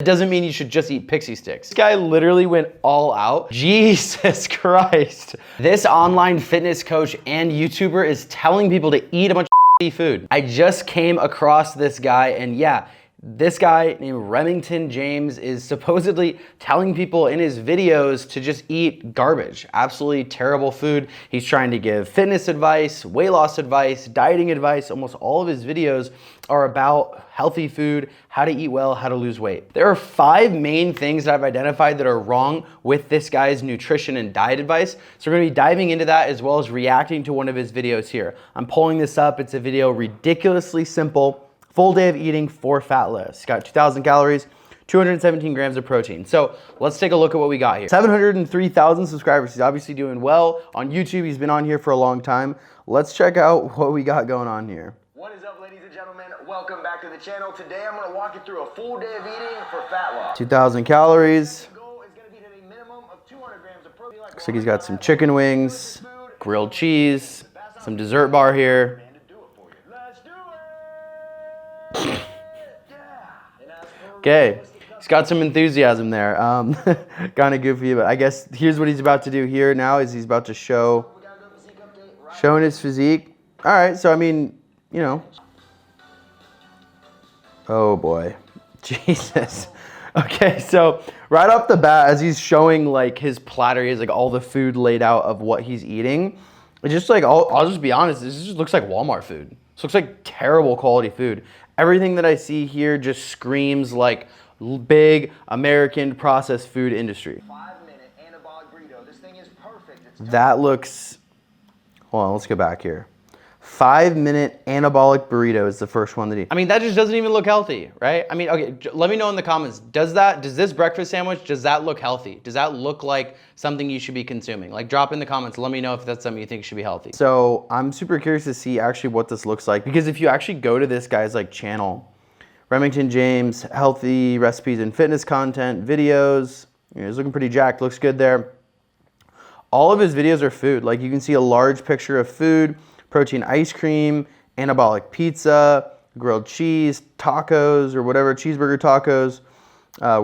It doesn't mean you should just eat pixie sticks. This guy literally went all out. Jesus Christ. This online fitness coach and YouTuber is telling people to eat a bunch of food. I just came across this guy, and yeah, this guy named Remington James is supposedly telling people in his videos to just eat garbage, absolutely terrible food. He's trying to give fitness advice, weight loss advice, dieting advice. Almost all of his videos are about healthy food, how to eat well, how to lose weight. There are 5 main things that I've identified that are wrong with this guy's nutrition and diet advice. So we're gonna be diving into that as well as reacting to one of his videos here. I'm pulling this up. It's a video ridiculously simple. Full day of eating for fat loss. It's got 2,000 calories, 217 grams of protein. So let's take a look at what we got here. 703,000 subscribers. He's obviously doing well. On YouTube, he's been on here for a long time. Let's check out what we got going on here. What is up, ladies and gentlemen? Welcome back to the channel. Today, I'm gonna walk you through a full day of eating for fat loss. 2,000 calories. The goal is gonna be to hit a minimum of 200 grams of protein. Looks like he's got some chicken wings, grilled cheese, some dessert bar here. Okay, he's got some enthusiasm there. Kind of goofy, but I guess here's what he's about to do here now is he's about to showing his physique. All right, so I mean, you know. Oh boy, Jesus. Okay, so right off the bat, as he's showing like his platter, he has like all the food laid out of what he's eating. It's just like, I'll just be honest, this just looks like Walmart food. This looks like terrible quality food. Everything that I see here just screams like big American processed food industry. 5-minute anabolic burrito. This thing is perfect. That looks, hold on, let's go back here. 5-minute anabolic burrito is the first one that he, I mean, that just doesn't even look healthy, right? I mean, okay, let me know in the comments, does this breakfast sandwich, does that look healthy? Does that look like something you should be consuming? Like drop in the comments, let me know if that's something you think should be healthy. So I'm super curious to see actually what this looks like, because if you actually go to this guy's like channel, Remington James, healthy recipes and fitness content, videos, you know, he's looking pretty jacked, looks good there. All of his videos are food. Like you can see a large picture of food, protein ice cream, anabolic pizza, grilled cheese, tacos or whatever, cheeseburger tacos,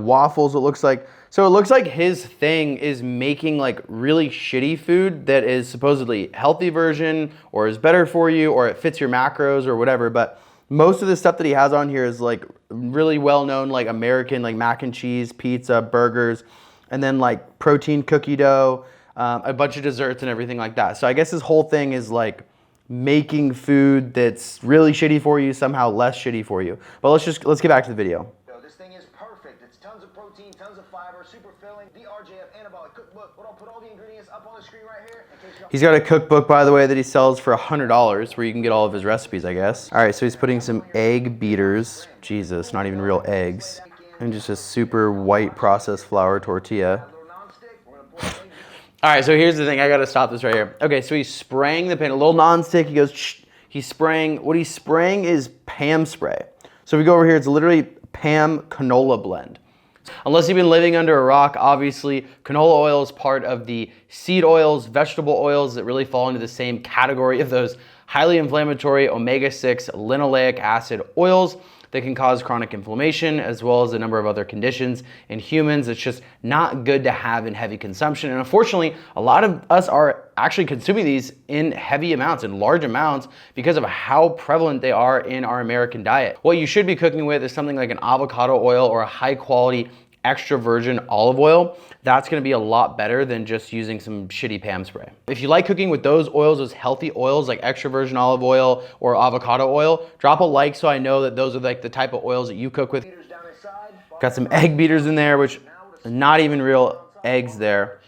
waffles it looks like. So it looks like his thing is making like really shitty food that is supposedly healthy version or is better for you or it fits your macros or whatever. But most of the stuff that he has on here is like really well-known like American like mac and cheese, pizza, burgers, and then like protein cookie dough, a bunch of desserts and everything like that. So I guess his whole thing is like making food that's really shitty for you somehow less shitty for you. But let's get back to the video. This thing is perfect. It's tons of protein, tons of fiber, super filling. The RJF anabolic cookbook. But I'll put all the ingredients up on the screen right here. He's got a cookbook, by the way, that he sells for $100 where you can get all of his recipes, I guess. All right, so he's putting some egg beaters. Jesus, not even real eggs. And just a super white processed flour tortilla. All right, so here's the thing. I got to stop this right here. Okay, so he's spraying the pan. A little nonstick. He goes, shh. He's spraying. What he's spraying is Pam spray. So if we go over here, it's literally Pam canola blend. Unless you've been living under a rock, obviously, canola oil is part of the seed oils, vegetable oils that really fall into the same category of those highly inflammatory omega-6 linoleic acid oils that can cause chronic inflammation as well as a number of other conditions in humans. It's just not good to have in heavy consumption. And unfortunately, a lot of us are actually consuming these in heavy amounts, in large amounts, because of how prevalent they are in our American diet. What you should be cooking with is something like an avocado oil or a high quality extra virgin olive oil. That's gonna be a lot better than just using some shitty Pam spray. If you like cooking with those oils, those healthy oils like extra virgin olive oil or avocado oil, drop a like so I know that those are like the type of oils that you cook with. Got some egg beaters in there, which are not even real eggs there.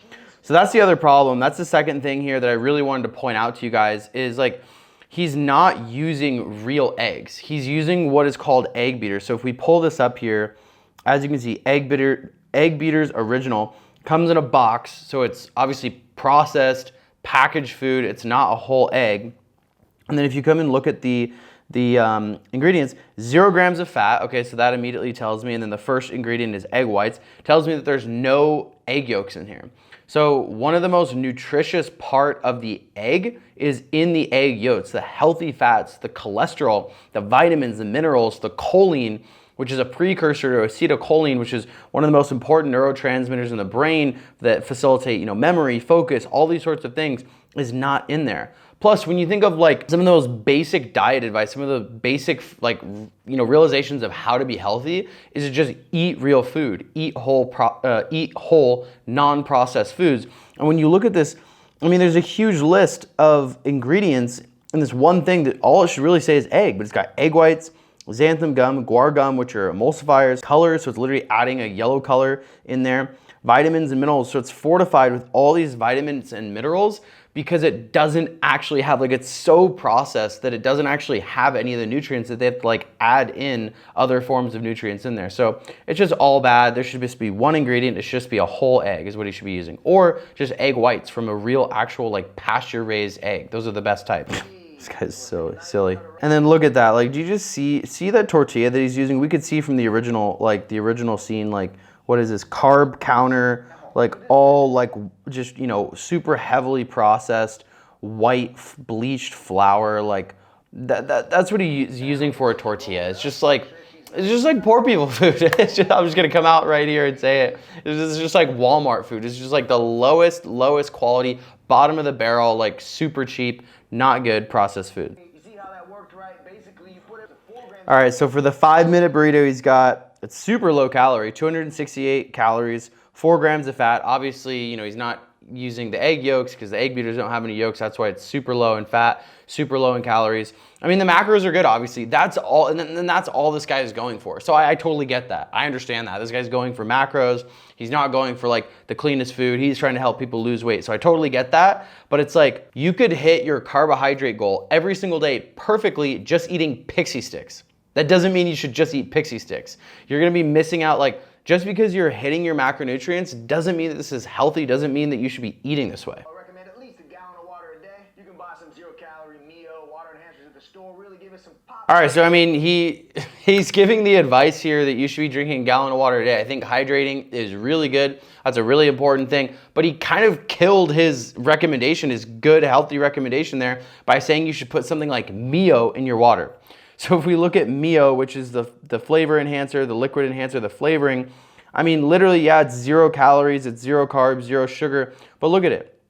So that's the other problem. That's the second thing here that I really wanted to point out to you guys is like, he's not using real eggs. He's using what is called egg beaters. So if we pull this up here, as you can see, egg beaters original comes in a box. So it's obviously processed, packaged food. It's not a whole egg. And then if you come and look at the ingredients, 0 grams of fat. Okay, so that immediately tells me. And then the first ingredient is egg whites. Tells me that there's no egg yolks in here. So one of the most nutritious part of the egg is in the egg yolks, the healthy fats, the cholesterol, the vitamins, the minerals, the choline. which is a precursor to acetylcholine, which is one of the most important neurotransmitters in the brain that facilitate, you know, memory, focus, all these sorts of things, is not in there. Plus, when you think of like some of those basic diet advice, some of the basic like, you know, realizations of how to be healthy is to just eat real food, eat whole non-processed foods. And when you look at this, I mean, there's a huge list of ingredients in this one thing that all it should really say is egg, but it's got egg whites, xanthan gum, guar gum, which are emulsifiers, colors, so it's literally adding a yellow color in there, vitamins and minerals, so it's fortified with all these vitamins and minerals because it doesn't actually have, like, it's so processed that it doesn't actually have any of the nutrients that they have to like add in other forms of nutrients in there. So it's just all bad. There should just be one ingredient. It should just be a whole egg is what he should be using, or just egg whites from a real actual like pasture raised egg. Those are the best type. This guy's so silly. And then look at that. Like, do you just see that tortilla that he's using? We could see from the original, like the original scene, like, what is this carb counter? Like all like just, you know, super heavily processed white bleached flour. Like that's what he's using for a tortilla. It's just like poor people food. I'm just gonna come out right here and say it. It's just like Walmart food. It's just like the lowest quality, bottom of the barrel, like super cheap, not good processed food. You see how that worked, right? Basically, you put it 4 grams. All right, so for the 5-minute burrito, he's got, it's super low calorie, 268 calories, 4 grams of fat. Obviously, you know, he's not using the egg yolks because the egg beaters don't have any yolks. That's why it's super low in fat, super low in calories. I mean, the macros are good, obviously. That's all, and then that's all this guy is going for. So I totally get that. I understand that. This guy's going for macros. He's not going for like the cleanest food. He's trying to help people lose weight. So I totally get that. But it's like, you could hit your carbohydrate goal every single day perfectly just eating pixie sticks. That doesn't mean you should just eat pixie sticks. You're gonna be missing out. Like, just because you're hitting your macronutrients doesn't mean that this is healthy, doesn't mean that you should be eating this way. I recommend at least a gallon of water a day. You can buy some 0-calorie Mio water enhancers at the store. Really give it some pop. All right, so I mean, he's giving the advice here that you should be drinking a gallon of water a day. I think hydrating is really good. That's a really important thing. But he kind of killed his recommendation, his good, healthy recommendation there, by saying you should put something like Mio in your water. So if we look at Mio, which is the flavor enhancer, the liquid enhancer, the flavoring, I mean, literally, yeah, it's 0 calories, it's 0 carbs, 0 sugar, but look at it.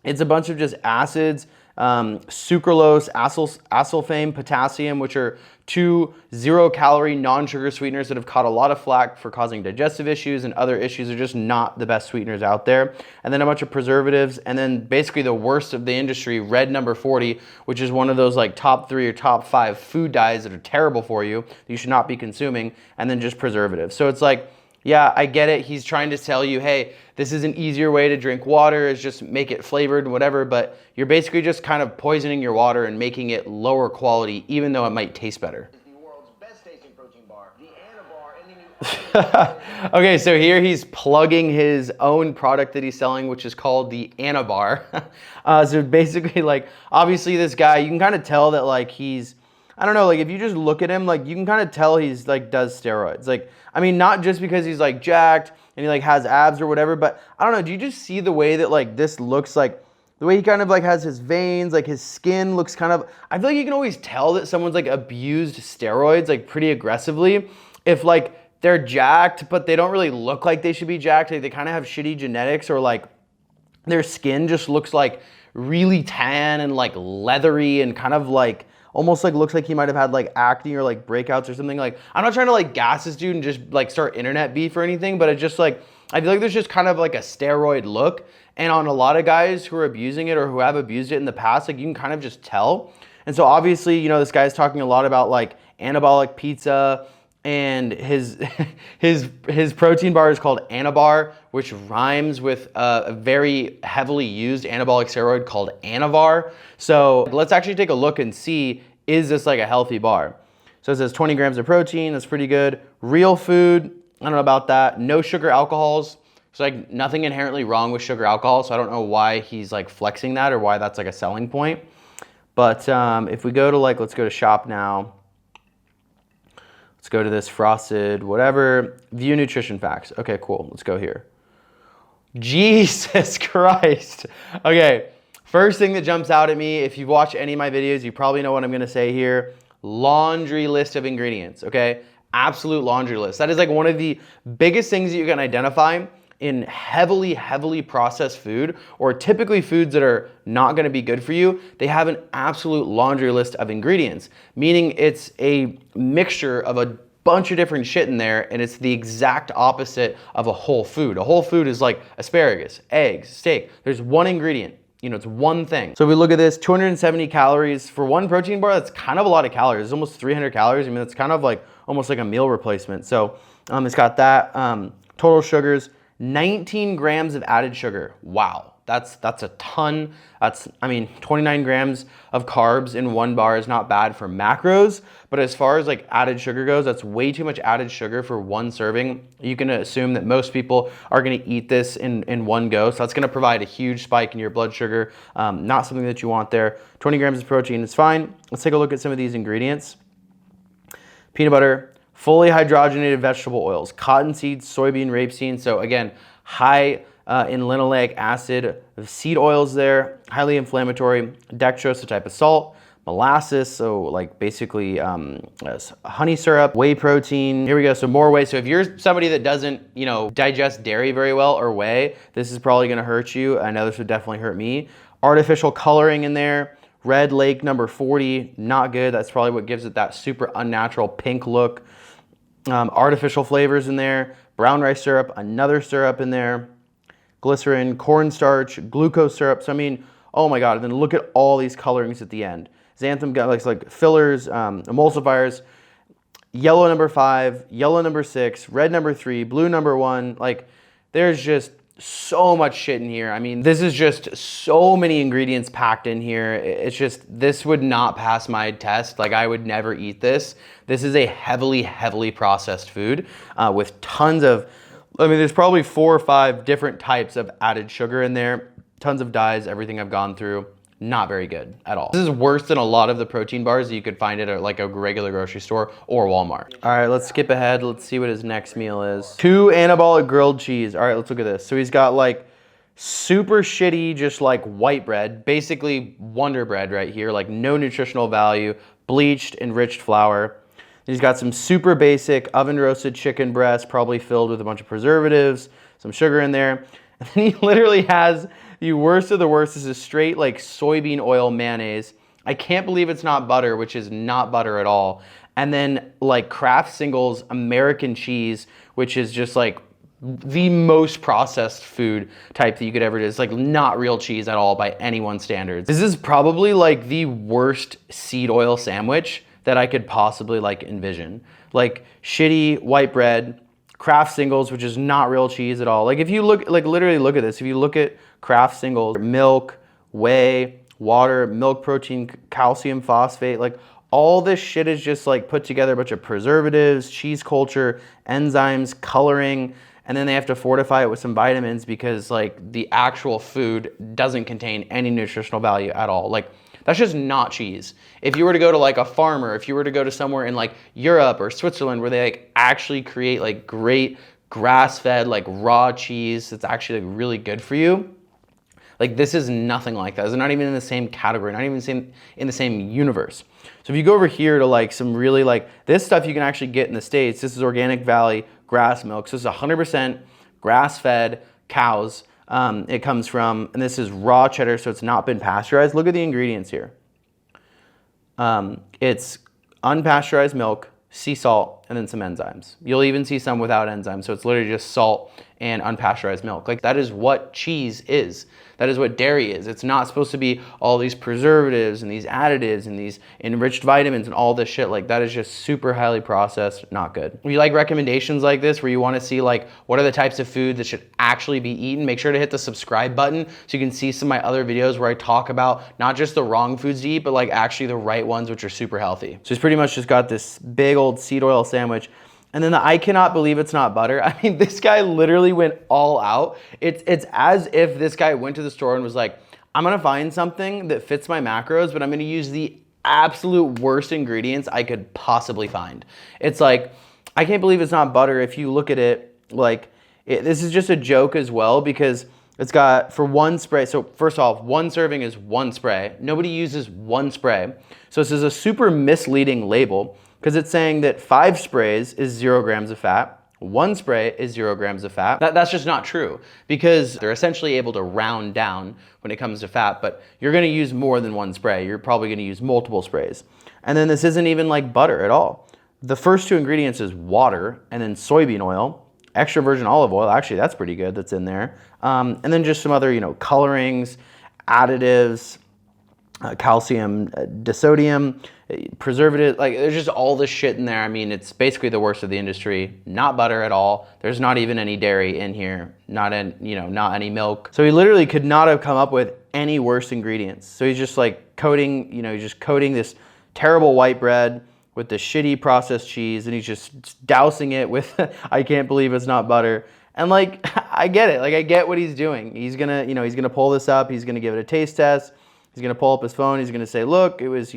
It's a bunch of just acids, sucralose, acesulfame, potassium, which are 2 0-calorie non-sugar sweeteners that have caught a lot of flack for causing digestive issues and other issues. Are just not the best sweeteners out there. And then a bunch of preservatives, and then basically the worst of the industry, red number 40, which is one of those like top 3 or top 5 food dyes that are terrible for you, that you should not be consuming, and then just preservatives. So it's like, yeah, I get it. He's trying to tell you, hey, this is an easier way to drink water, is just make it flavored and whatever, but you're basically just kind of poisoning your water and making it lower quality, even though it might taste better. The world's best tasting protein bar, the Anabar, and the new Okay, so here he's plugging his own product that he's selling, which is called the Anabar. So basically, like, obviously this guy, you can kind of tell that, like, he's, I don't know, like, if you just look at him, like, you can kind of tell he's, like, does steroids. Like, I mean, not just because he's, like, jacked and he, like, has abs or whatever, but I don't know, do you just see the way that, like, this looks, like, the way he kind of, like, has his veins, like, his skin looks kind of, I feel like you can always tell that someone's, like, abused steroids, like, pretty aggressively if, like, they're jacked, but they don't really look like they should be jacked. Like, they kind of have shitty genetics, or, like, their skin just looks, like, really tan and, like, leathery and kind of, like, almost like looks like he might have had like acne or like breakouts or something. Like, I'm not trying to like gas this dude and just like start internet beef or anything, but it's just like, I feel like there's just kind of like a steroid look. And on a lot of guys who are abusing it or who have abused it in the past, like you can kind of just tell. And so obviously, you know, this guy's talking a lot about like anabolic pizza, and his protein bar is called Anabar, which rhymes with a very heavily used anabolic steroid called Anavar. So let's actually take a look and see, is this like a healthy bar? So it says 20 grams of protein, that's pretty good. Real food, I don't know about that. No sugar alcohols. So like nothing inherently wrong with sugar alcohol, so I don't know why he's like flexing that or why that's like a selling point. But if we go to like, let's go to shop now. Let's go to this frosted, whatever, view nutrition facts. Okay, cool, let's go here. Jesus Christ. Okay, first thing that jumps out at me, if you've watched any of my videos, you probably know what I'm gonna say here. Laundry list of ingredients, okay? absolute laundry list. That is like one of the biggest things that you can identify in heavily processed food, or typically foods that are not gonna be good for you. They have an absolute laundry list of ingredients, meaning it's a mixture of a bunch of different shit in there, and it's the exact opposite of a whole food. A whole food is like asparagus, eggs, steak. There's one ingredient. You know, it's one thing. So if we look at this, 270 calories for one protein bar, that's kind of a lot of calories. It's almost 300 calories. I mean, it's kind of like almost like a meal replacement. So it's got that. Total sugars, 19 grams of added sugar. Wow. That's a ton. That's, I mean, 29 grams of carbs in one bar is not bad for macros, but as far as like added sugar goes, that's way too much added sugar for one serving. You can assume that most people are gonna eat this in one go, so that's gonna provide a huge spike in your blood sugar. Not something that you want there. 20 grams of protein is fine. Let's take a look at some of these ingredients. Peanut butter, fully hydrogenated vegetable oils, cottonseed, soybean, rapeseed. So again, high in linoleic acid, seed oils there, highly inflammatory, dextrose, a type of salt, molasses, so like basically honey syrup, whey protein. Here we go, so more whey. So if you're somebody that doesn't, you know, digest dairy very well or whey, this is probably gonna hurt you. I know this would definitely hurt me. Artificial coloring in there, red lake number 40, not good. That's probably what gives it that super unnatural pink look. Artificial flavors in there, brown rice syrup, another syrup in there, glycerin, cornstarch, glucose syrup. So I mean, oh my God, and then look at all these colorings at the end. Xanthan got like fillers, emulsifiers, yellow number 5, yellow number 6, red number 3, blue number 1. Like there's just so much shit in here. I mean, this is just so many ingredients packed in here. It's just, this would not pass my test. Like I would never eat this. This is a heavily processed food with tons of, I mean, there's probably 4 or 5 different types of added sugar in there, tons of dyes, everything I've gone through. Not very good at all. This is worse than a lot of the protein bars that you could find at like a regular grocery store or Walmart. All right, let's skip ahead. Let's see what his next meal is. 2 anabolic grilled cheese. All right, let's look at this. So he's got like super shitty, just like white bread, basically Wonder Bread right here, like no nutritional value, bleached, enriched flour. He's got some super basic oven roasted chicken breast, probably filled with a bunch of preservatives, some sugar in there. And then he literally has the worst of the worst. This is straight like soybean oil mayonnaise. I can't believe it's not butter, which is not butter at all. And then like Kraft Singles American cheese, which is just like the most processed food type that you could ever do. It's like not real cheese at all by anyone's standards. This is probably like the worst seed oil sandwich that I could possibly like envision. Like shitty white bread, Kraft Singles, which is not real cheese at all. Like if you look, like literally look at this. If you look at Kraft Singles, milk, whey, water, milk protein, calcium phosphate, like all this shit is just like put together a bunch of preservatives, cheese culture, enzymes, coloring, and then they have to fortify it with some vitamins because like the actual food doesn't contain any nutritional value at all. Like that's just not cheese. If you were to go to like a farmer, if you were to go to somewhere in like Europe or Switzerland where they like actually create like great grass-fed like raw cheese that's actually like really good for you, like this is nothing like that. It's not even in the same category, not even in the same universe. So if you go over here to like some really like, this stuff you can actually get in the States. This is Organic Valley grass milk. So this is 100% grass-fed cows. It comes from, and this is raw cheddar, so it's not been pasteurized. Look at the ingredients here. It's unpasteurized milk, sea salt, and then some enzymes. You'll even see some without enzymes, so it's literally just salt and unpasteurized milk. Like that is what cheese is. That is what dairy is. It's not supposed to be all these preservatives and these additives and these enriched vitamins and all this shit. Like that is just super highly processed, not good. If you like recommendations like this where you want to see like what are the types of food that should actually be eaten, make sure to hit the subscribe button so you can see some of my other videos where I talk about not just the wrong foods to eat, but like actually the right ones which are super healthy. So he's pretty much just got this big old seed oil sandwich. And then I cannot believe it's not butter. I mean, this guy literally went all out. It's as if this guy went to the store and was like, I'm gonna find something that fits my macros, but I'm gonna use the absolute worst ingredients I could possibly find. It's like, I can't believe it's not butter. If you look at it, like, this is just a joke as well because it's got, for one spray, so first off, one serving is one spray. Nobody uses one spray. So this is a super misleading label. because it's saying that 5 sprays is 0 grams of fat. 1 spray is 0 grams of fat. That's just not true, because they're essentially able to round down when it comes to fat, but you're gonna use more than 1 spray. You're probably gonna use multiple sprays. And then this isn't even like butter at all. The first 2 ingredients is water and then soybean oil, extra virgin olive oil. Actually, that's pretty good, that's in there. And then just some other, colorings, additives, calcium, disodium, preservative, like there's just all this shit in there. I mean, it's basically the worst of the industry. Not butter at all. There's not even any dairy in here. Not any milk. So he literally could not have come up with any worse ingredients. So he's just like coating, he's just coating this terrible white bread with this shitty processed cheese, and he's just dousing it with, I can't believe it's not butter. And like, I get it. Like, I get what he's doing. He's gonna, he's gonna pull this up. He's gonna give it a taste test. He's gonna pull up his phone. He's gonna say, look, it was,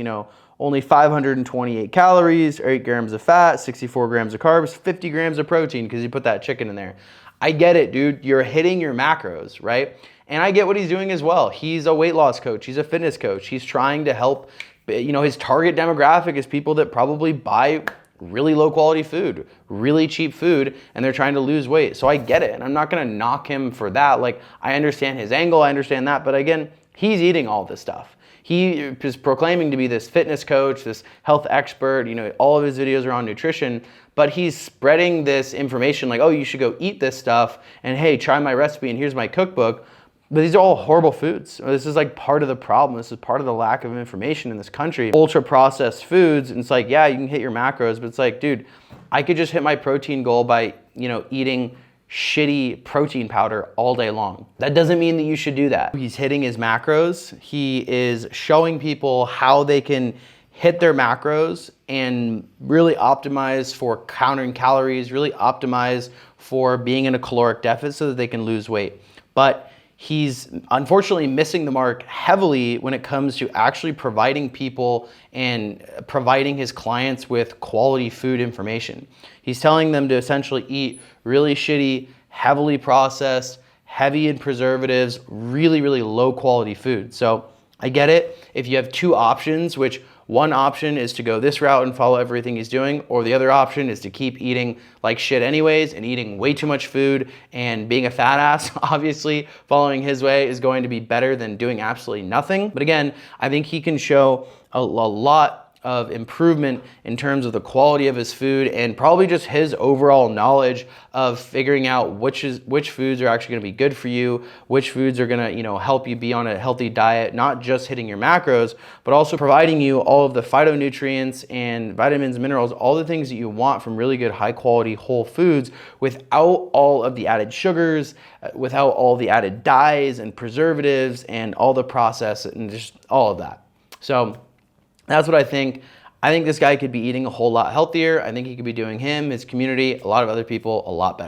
only 528 calories, 8 grams of fat, 64 grams of carbs, 50 grams of protein, because you put that chicken in there. I get it, dude. You're hitting your macros, right? And I get what he's doing as well. He's a weight loss coach. He's a fitness coach. He's trying to help, his target demographic is people that probably buy really low quality food, really cheap food, and they're trying to lose weight. So I get it. And I'm not gonna knock him for that. Like, I understand his angle, I understand that, but again, he's eating all this stuff. He is proclaiming to be this fitness coach, this health expert, all of his videos are on nutrition, but he's spreading this information like, oh, you should go eat this stuff, and hey, try my recipe, and here's my cookbook. But these are all horrible foods. This is like part of the problem. This is part of the lack of information in this country. Ultra processed foods, and it's like, yeah, you can hit your macros, but it's like, dude, I could just hit my protein goal by, eating shitty protein powder all day long. That doesn't mean that you should do that. He's hitting his macros. He is showing people how they can hit their macros and really optimize for countering calories, really optimize for being in a caloric deficit so that they can lose weight. But he's unfortunately missing the mark heavily when it comes to actually providing people and providing his clients with quality food information. He's telling them to essentially eat really shitty, heavily processed, heavy in preservatives, really, really low quality food. So I get it. If you have 2 options, which one option is to go this route and follow everything he's doing, or the other option is to keep eating like shit anyways and eating way too much food and being a fat ass, obviously following his way is going to be better than doing absolutely nothing. But again, I think he can show a lot of improvement in terms of the quality of his food and probably just his overall knowledge of figuring out which foods are actually gonna be good for you, which foods are gonna, help you be on a healthy diet, not just hitting your macros, but also providing you all of the phytonutrients and vitamins, minerals, all the things that you want from really good, high quality whole foods without all of the added sugars, without all the added dyes and preservatives and all the process and just all of that. So that's what I think. I think this guy could be eating a whole lot healthier. I think he could be doing him, his community, a lot of other people a lot better.